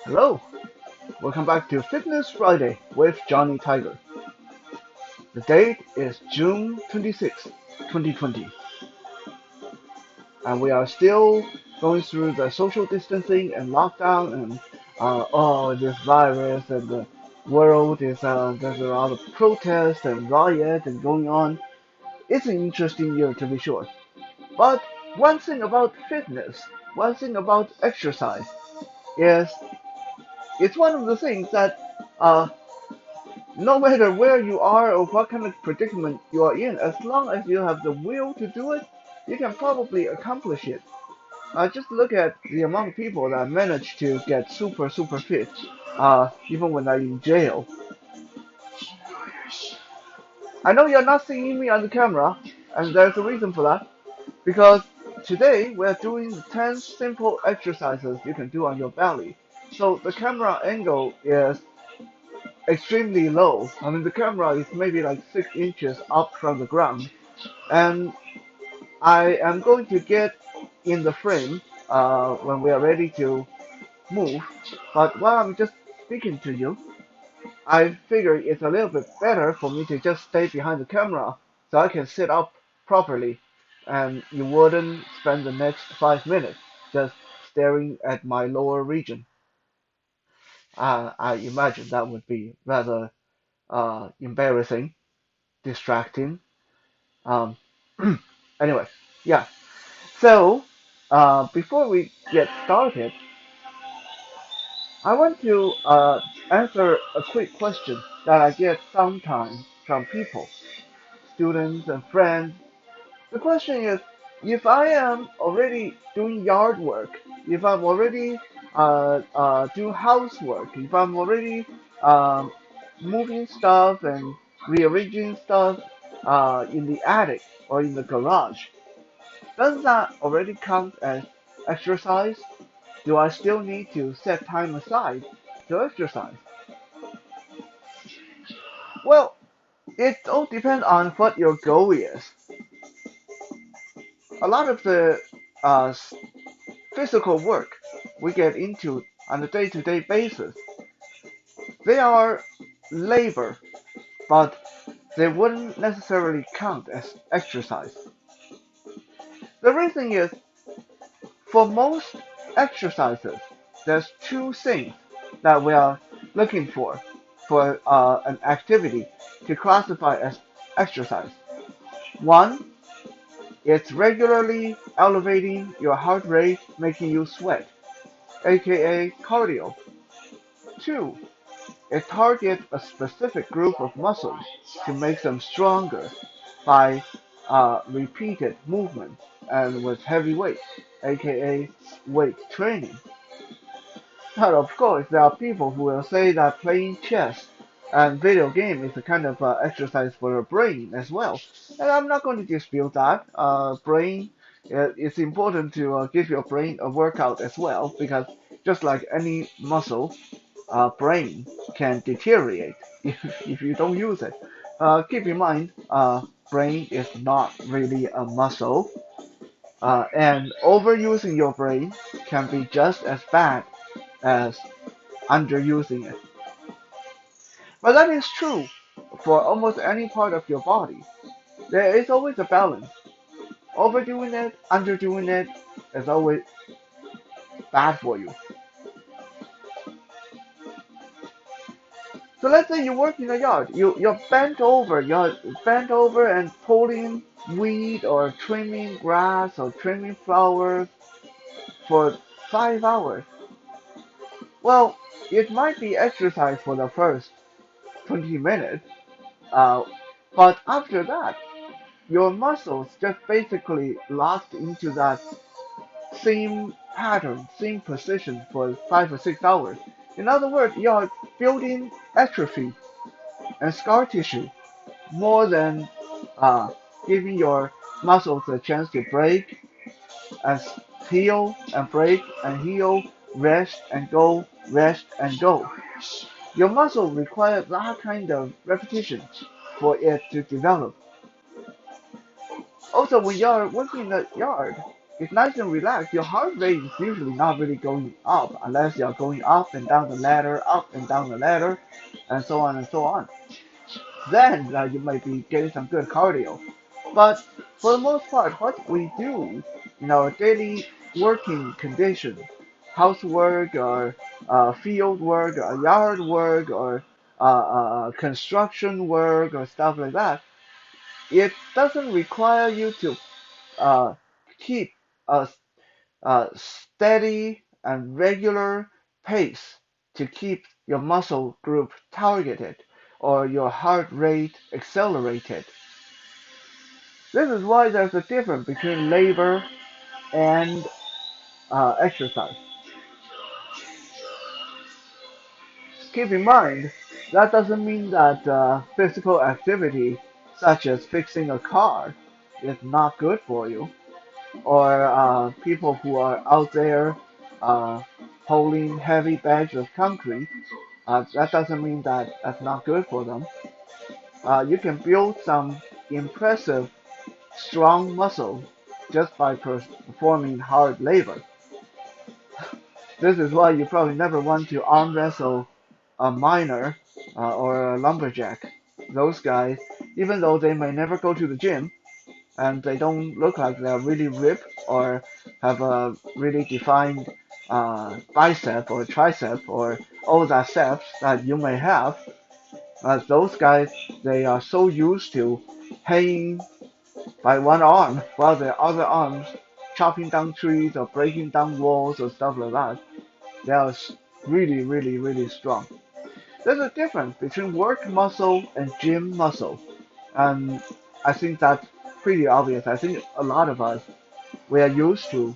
Hello, welcome back to Fitness Friday with Johnny Tiger. The date is June 26, 2020, and we are still going through the social distancing and lockdown and this virus and the world is there's a lot of protest and riot and going on. It's an interesting year to be sure. But one thing about fitness, one thing about exercise is it's one of the things that uh, no matter where you are or what kind of predicament you are in, as long as you have the will to do it, you can probably accomplish it. Just look at the amount of people that manage to get super fit, even when they're in jail. I know you're not seeing me on the camera, and there's a reason for that, because today we're doing the 10 simple exercises you can do on your belly. So the camera angle is extremely low. I mean, the camera is maybe like 6 inches up from the ground. And I am going to get in the frame when we are ready to move. But while I'm just speaking to you, I figure it's a little bit better for me to just stay behind the camera so I can sit up properly and you wouldn't spend the next 5 minutes just staring at my lower region. I imagine that would be rather embarrassing, distracting. Um, anyway, yeah. So, before we get started, I want to answer a quick question that I get sometimes from people, students and friends. The question is, if I am already doing yard work, if I'm already doing housework, if I'm already um, moving stuff and rearranging stuff in the attic or in the garage, does that already count as exercise? Do I still need to set time aside to exercise? Well, it all depends on what your goal is. A lot of the uh, physical work we get into on a day-to-day basis, they are labor, but they wouldn't necessarily count as exercise. The reason is, for most exercises, there's two things that we are looking for an activity to classify as exercise. One, it's regularly elevating your heart rate, making you sweat, aka cardio. Two, it targets a specific group of muscles to make them stronger by repeated movements and with heavy weight, aka weight training. But of course, there are people who will say that playing chess and video game is a kind of exercise for your brain as well. And I'm not going to dispute that. Brain, it's important to give your brain a workout as well because just like any muscle, brain can deteriorate if you don't use it. Keep in mind, brain is not really a muscle, and overusing your brain can be just as bad as underusing it. But that is true for almost any part of your body. There is always a balance. Overdoing it, underdoing it is always bad for you. So let's say you work in a yard. You're bent over and pulling weed or trimming grass or trimming flowers for 5 hours. Well, it might be exercise for the first 20 minutes, uh, but after that, your muscles just basically locked into that same pattern, same position for 5 or 6 hours. In other words, you're building atrophy and scar tissue more than uh, giving your muscles a chance to break and heal and break and heal, rest and go, rest and go. Your muscle requires that kind of repetition for it to develop. Also, when you're working in the yard, it's nice and relaxed. Your heart rate is usually not really going up unless you're going up and down the ladder, up and down the ladder, and so on and so on. Then you might be getting some good cardio. But for the most part, what we do in our daily working condition, housework or field work or yard work or construction work or stuff like that, it doesn't require you to uh, keep a, a steady and regular pace to keep your muscle group targeted or your heart rate accelerated. This is why there's a difference between labor and exercise. Keep in mind, that doesn't mean that physical activity, such as fixing a car, is not good for you, or people who are out there uh, hauling heavy bags of concrete. That doesn't mean that that's not good for them. You can build some impressive, strong muscle just by performing hard labor. This is why you probably never want to arm wrestle a miner or a lumberjack. Those guys, even though they may never go to the gym and they don't look like they're really ripped or have a really defined bicep or tricep or all the steps that you may have, those guys, they are so used to hanging by one arm while their other arms chopping down trees or breaking down walls or stuff like that. They are really, really, really strong. There's a difference between work muscle and gym muscle, and I think that's pretty obvious. I think a lot of us we are used to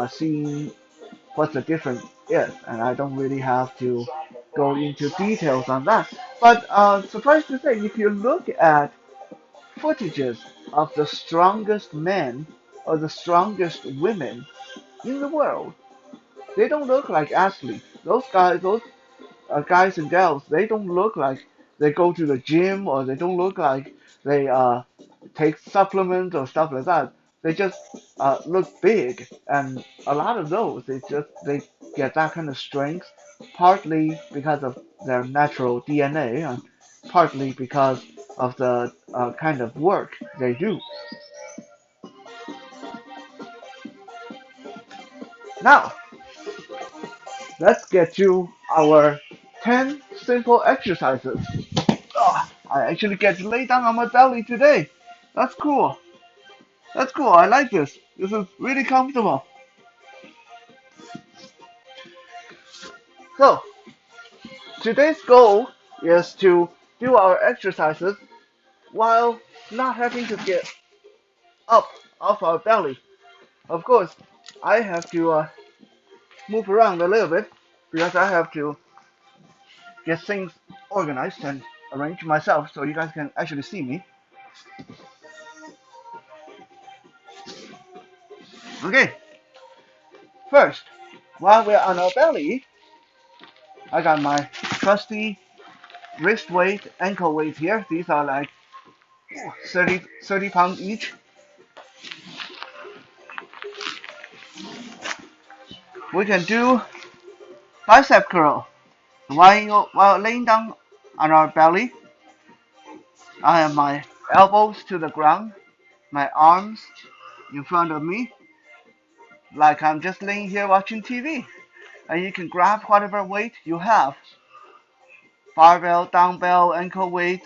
seeing what the difference is, and I don't really have to go into details on that. But suffice to say, if you look at footages of the strongest men or the strongest women in the world, they don't look like athletes. Those guys and girls, they don't look like they go to the gym or they don't look like they take supplements or stuff like that. They just look big, and a lot of those they get that kind of strength partly because of their natural DNA and partly because of the kind of work they do. Now, let's get to our 10 simple exercises. Oh, I actually get to lay down on my belly today. That's cool. That's cool. I like this. This is really comfortable. So, today's goal is to do our exercises while not having to get up off our belly. Of course, I have to move around a little bit because I have to get things organized and arranged myself so you guys can actually see me. Okay, first, while we're on our belly, I got my trusty wrist weight, ankle weight here. These are like 30 pounds each. We can do bicep curl. While laying down on our belly, I have my elbows to the ground, my arms in front of me, like I'm just laying here watching TV. And you can grab whatever weight you have. Barbell, dumbbell, ankle weight,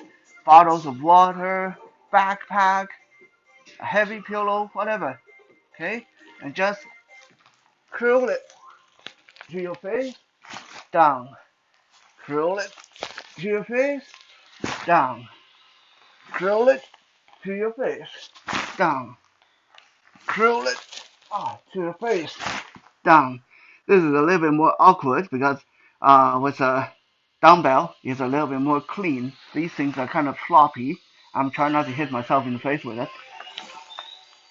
bottles of water, backpack, a heavy pillow, whatever. Okay? And just curl it to your face, down. Curl it to your face, down. Curl it to your face, down. Curl it to your face, down. This is a little bit more awkward because with a dumbbell, it's a little bit more clean. These things are kind of floppy. I'm trying not to hit myself in the face with it.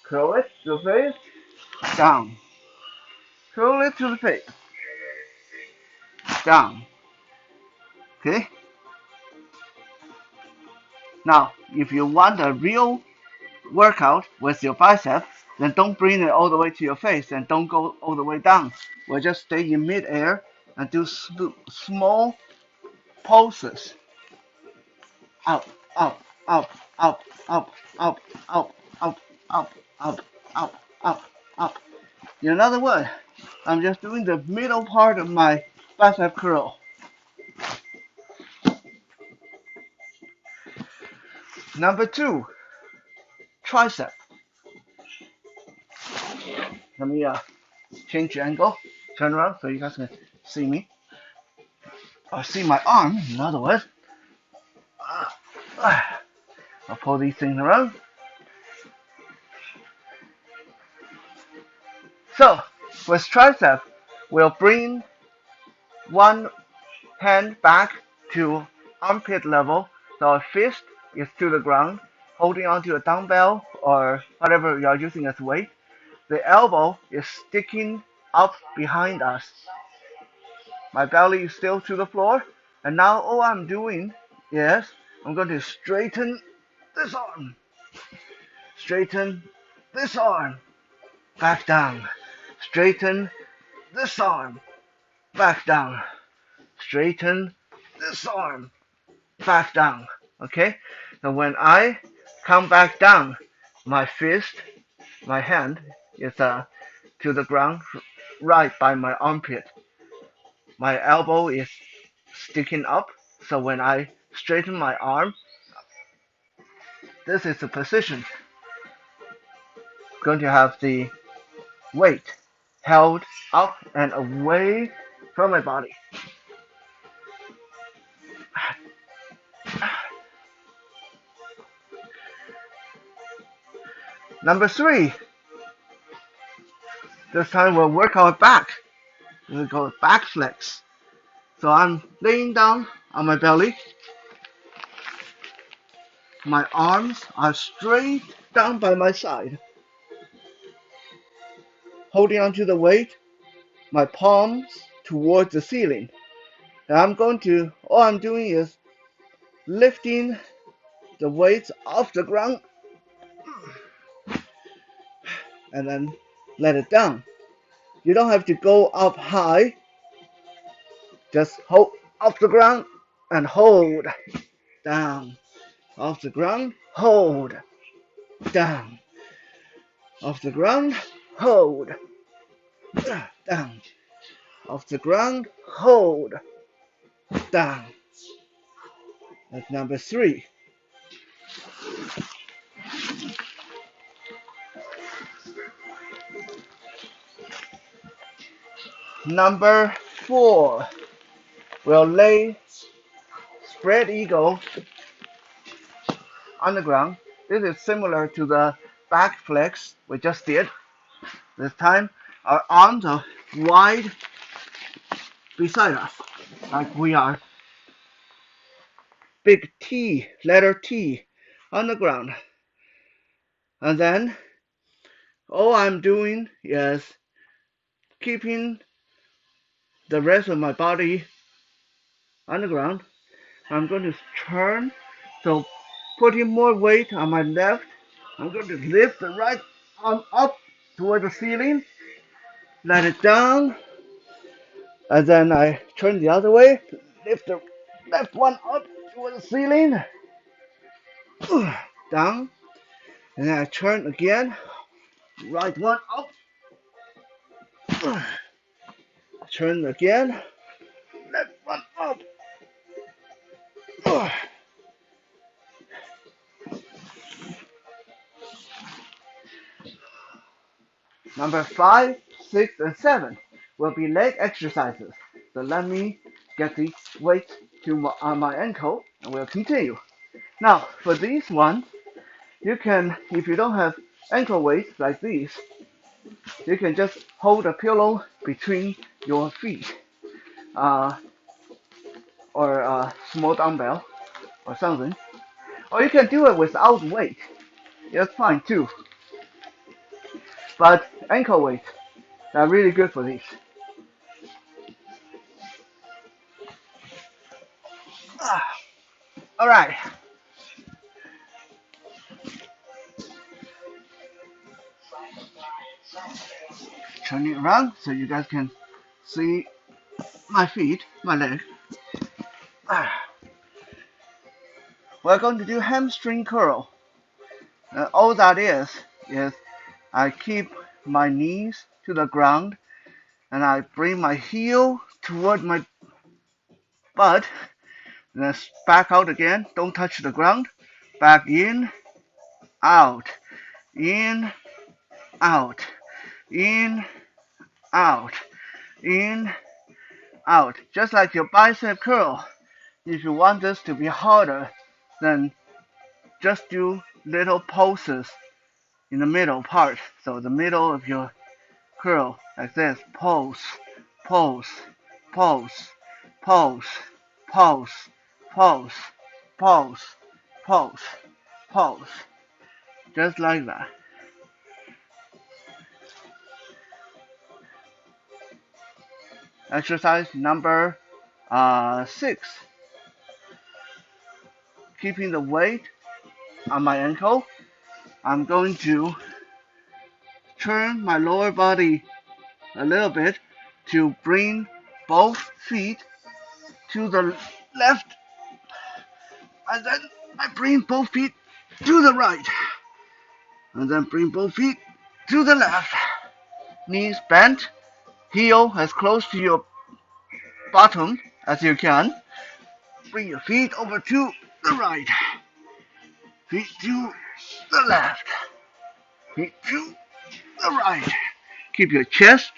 Curl it to the face, down. Curl it to the face, down. Okay? Now, if you want a real workout with your biceps, Then don't bring it all the way to your face and don't go all the way down. We'll just stay in mid-air and do small pulses. Up, up, up, up, up, up, up, up, up, up, up, up, up. In other words, I'm just doing the middle part of my bicep curl. Number 2, tricep. Let me change the angle, turn around so you guys can see me. Or see my arm, in other words. I'll pull these things around. So, with tricep, we'll bring one hand back to armpit level, so our fist is to the ground, holding onto a dumbbell or whatever you are using as weight. The elbow is sticking up behind us. My belly is still to the floor, and now all I'm doing is I'm going to straighten this arm, straighten this arm, back down, straighten this arm, back down, straighten this arm, back down. Okay? So when I come back down, my fist, my hand is to the ground right by my armpit. My elbow is sticking up. So when I straighten my arm, this is the position. Going to have the weight held up and away from my body. Number 3, this time we'll work our back. We call it back flex. So I'm laying down on my belly. My arms are straight down by my side. Holding onto the weight, my palms towards the ceiling. And all I'm doing is lifting the weights off the ground and then let it down. You don't have to go up high. Just hold off the ground and hold down. Off the ground, hold down. Off the ground, hold down. Off the ground, hold down. That's number 3. Number 4, we'll lay spread eagle on the ground. This is similar to the back flex we just did. This time our arms are wide beside us, like we are big T, letter T on the ground. And then all I'm doing is keeping the rest of my body on the ground. I'm going to turn, so putting more weight on my left. I'm going to lift the right arm up toward the ceiling, let it down, and then I turn the other way, lift the left one up toward the ceiling, down, and then I turn again, right one up, turn again, left one up. Number 5, 6, and 7 will be leg exercises. So let me get the weight on my ankle and we'll continue. Now, for these ones, you can, if you don't have ankle weights like these, you can just hold a pillow between your feet or a small dumbbell or something. Or you can do it without weight. That's fine too. But ankle weights are really good for these. All right. Turn it around so you guys can see my feet, my leg. We're going to do hamstring curl. All that is I keep my knees to the ground and I bring my heel toward my butt. Then back out again. Don't touch the ground. Back in, out, in, out, in, out, in, out. Just like your bicep curl. If you want this to be harder, then just do little pulses in the middle part. So the middle of your curl like this. Pulse, pulse, pulse, pulse, pulse, pulse, pulse, pulse, pulse. Just like that. Exercise number 6. Keeping the weight on my ankle. I'm going to turn my lower body a little bit to bring both feet to the left, and then I bring both feet to the right, and then bring both feet to the left. Knees bent, heel as close to your bottom as you can. Bring your feet over to the right, feet to the left, feet to the right. Keep your chest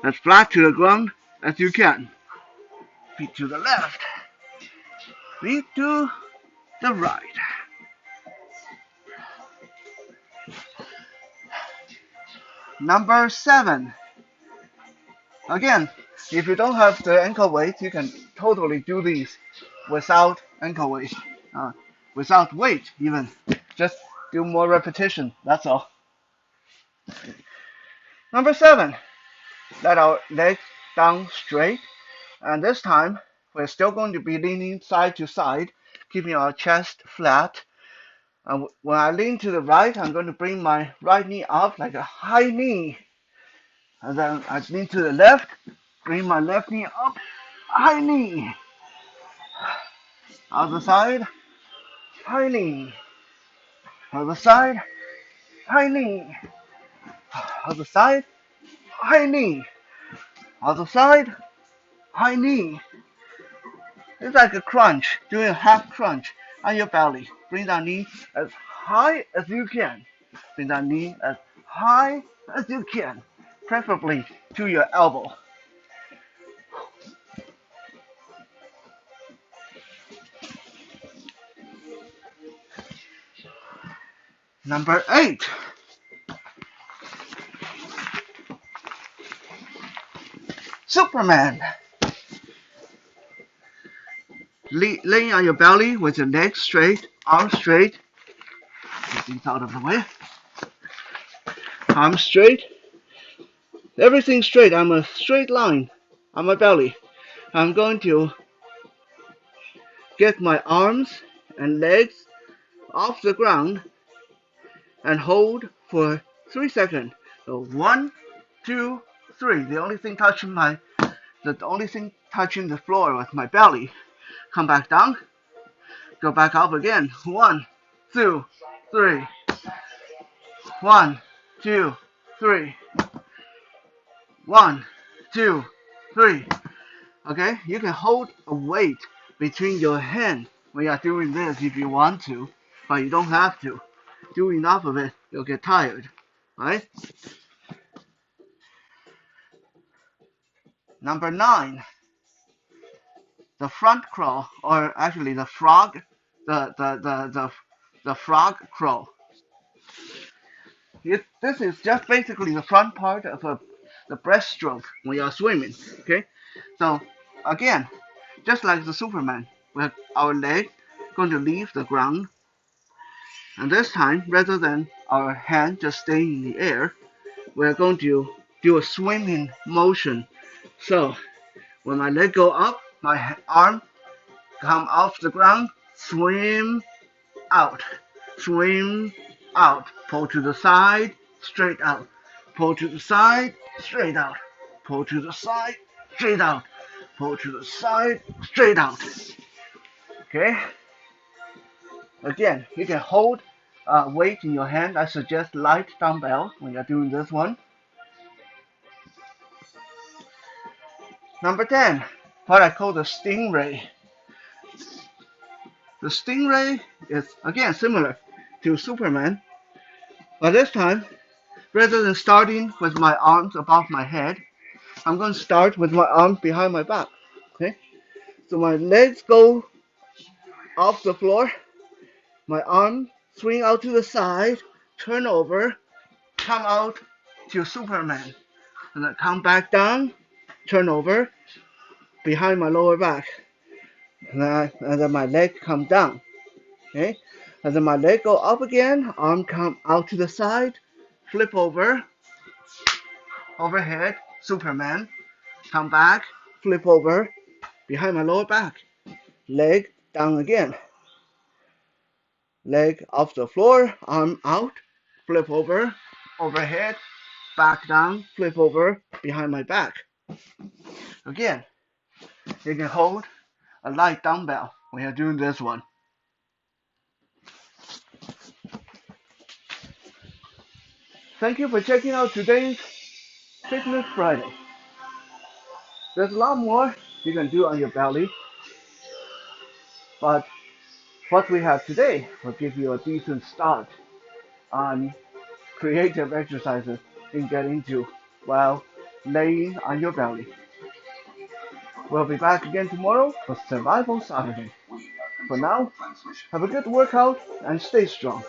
as flat to the ground as you can. Feet to the left, feet to the right. Number 7. Again, if you don't have the ankle weight, you can totally do these without ankle weight, without weight even. Just do more repetition, that's all. Number 7, let our legs down straight. And this time, we're still going to be leaning side to side, keeping our chest flat. And when I lean to the right, I'm going to bring my right knee up like a high knee. And then I lean to the left, bring my left knee up, high knee. Other side, high knee. Other side, high knee. Other side, high knee. Other side, high knee. It's like a crunch, doing a half crunch on your belly. Bring that knee as high as you can. Bring that knee as high as you can, preferably to your elbow. Number 8. Superman. Laying on your belly with your legs straight, arms straight. Get these out of the way. Arms straight. Everything straight. I'm a straight line on my belly. I'm going to get my arms and legs off the ground and hold for 3 seconds. So 1, 2, 3. The only thing touching the floor was my belly. Come back down. Go back up again. 1, 2, 3. 1, 2, 3. 1, 2, 3. Okay, you can hold a weight between your hands when you are doing this if you want to, but you don't have to. Do enough of it, you'll get tired. Right? Number 9. The front crawl, or actually the frog, the frog crawl. This is just basically the front part of the breaststroke when you are swimming. Okay, so again, just like the Superman, with our leg going to leave the ground, and this time, rather than our hand just staying in the air, we're going to do a swimming motion. So when my leg go up, my arm come off the ground, swim out, swim out, pull to the side, straight out, pull to the side, straight out, pull to the side, straight out, pull to the side, straight out. Okay. Again, you can hold weight in your hand. I suggest light dumbbell when you're doing this one. Number 10, what I call the stingray. The stingray is again similar to Superman, but this time, rather than starting with my arms above my head, I'm going to start with my arms behind my back. Okay, so my legs go off the floor, my arm swing out to the side, turn over, come out to Superman, and then come back down, turn over, behind my lower back, and then my leg come down. Okay, and then my leg go up again, arm come out to the side, flip over, overhead, Superman, come back, flip over, behind my lower back, leg down again, leg off the floor, arm out, flip over, overhead, back down, flip over, behind my back. Again, you can hold a light dumbbell when you're doing this one. Thank you for checking out today's Fitness Friday. There's a lot more you can do on your belly, but what we have today will give you a decent start on creative exercises you can get into while laying on your belly. We'll be back again tomorrow for Survival Saturday. For now, have a good workout and stay strong.